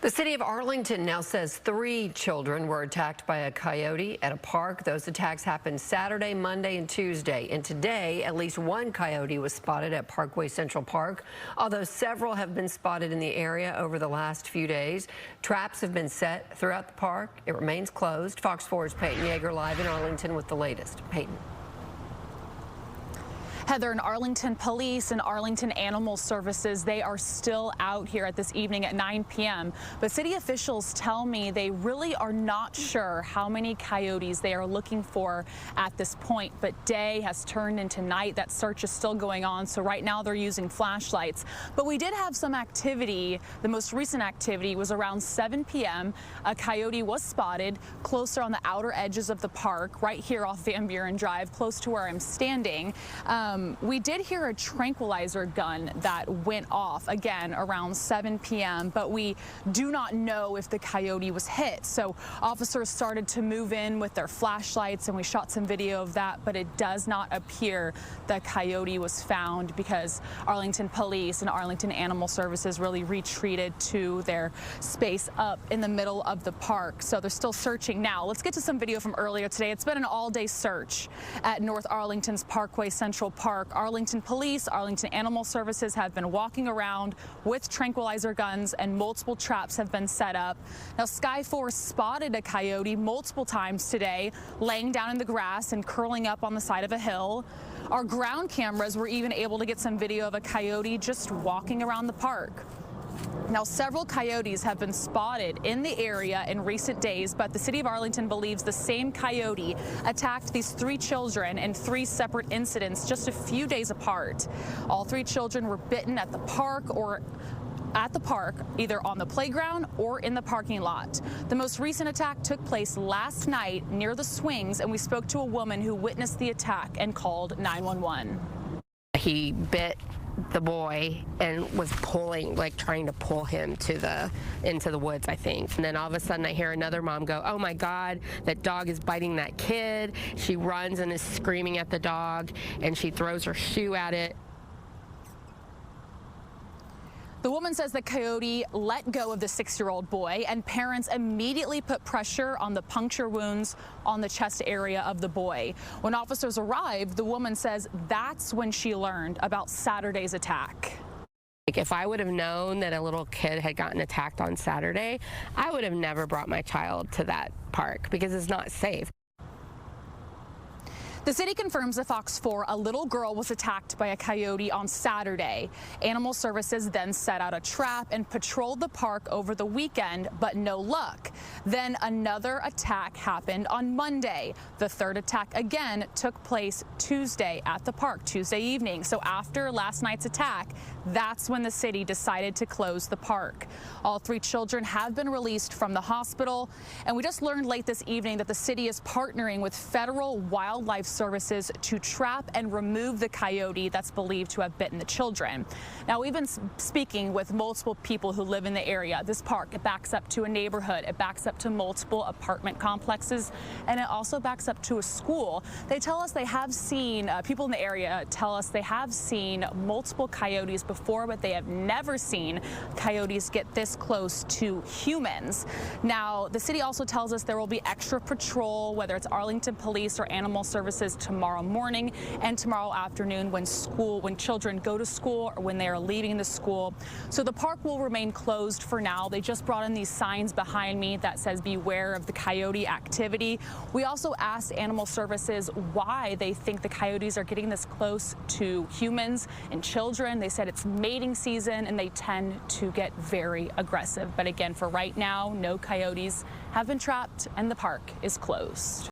The city of Arlington now says 3 children were attacked by a coyote at a park. Those attacks happened Saturday, Monday, and Tuesday. And today, at least 1 coyote was spotted at Parkway Central Park, although several have been spotted in the area over the last few days. Traps have been set throughout the park. It remains closed. Fox 4's Peyton Yeager live in Arlington with the latest. Peyton. Heather, and Arlington Police and Arlington Animal Services, they are still out here at this evening at 9 p.m. But city officials tell me they really are not sure how many coyotes they are looking for at this point. But day has turned into night. That search is still going on. So right now they're using flashlights. But we did have some activity. The most recent activity was around 7 p.m. A coyote was spotted closer on the outer edges of the park, right here off Van Buren Drive, close to where I'm standing. We did hear a tranquilizer gun that went off again around 7 p.m., but we do not know if the coyote was hit. So officers started to move in with their flashlights, and we shot some video of that, but it does not appear the coyote was found because Arlington Police and Arlington Animal Services really retreated to their space up in the middle of the park. So they're still searching now. Let's get to some video from earlier today. It's been an all-day search at North Arlington's Parkway Central Park. Arlington Police, Arlington Animal Services have been walking around with tranquilizer guns, and multiple traps have been set up. Now, Sky Force spotted a coyote multiple times today, laying down in the grass and curling up on the side of a hill. Our ground cameras were even able to get some video of a coyote just walking around the park. Now, several coyotes have been spotted in the area in recent days, but the city of Arlington believes the same coyote attacked these 3 children in 3 separate incidents just a few days apart. All 3 children were bitten at the park either on the playground or in the parking lot. The most recent attack took place last night near the swings, and we spoke to a woman who witnessed the attack and called 911. He bit the boy and was pulling, like trying to pull him to into the woods, I think. And then all of a sudden I hear another mom go, "Oh my God, that dog is biting that kid." She runs and is screaming at the dog, and she throws her shoe at it. The woman says the coyote let go of the 6-year-old boy, and parents immediately put pressure on the puncture wounds on the chest area of the boy. When officers arrived, the woman says that's when she learned about Saturday's attack. If I would have known that a little kid had gotten attacked on Saturday, I would have never brought my child to that park because it's not safe. The city confirms to Fox 4 a little girl was attacked by a coyote on Saturday. Animal Services then set out a trap and patrolled the park over the weekend, but no luck. Then another attack happened on Monday. The 3rd attack again took place Tuesday at the park, Tuesday evening. So after last night's attack, that's when the city decided to close the park. All 3 children have been released from the hospital, and we just learned late this evening that the city is partnering with federal wildlife services to trap and remove the coyote that's believed to have bitten the children. Now, we've been speaking with multiple people who live in the area. This park, it backs up to a neighborhood, it backs up to multiple apartment complexes, and it also backs up to a school. They tell us they have seen, people in the area tell us they have seen multiple coyotes before, but they have never seen coyotes get this close to humans. Now, the city also tells us there will be extra patrol, whether it's Arlington Police or Animal Services, tomorrow morning and tomorrow afternoon when children go to school or when they are leaving the school. So the park will remain closed for now. They just brought in these signs behind me that says beware of the coyote activity. We also asked Animal Services why they think the coyotes are getting this close to humans and children. They said it's mating season and they tend to get very aggressive. But again, for right now, no coyotes have been trapped and the park is closed.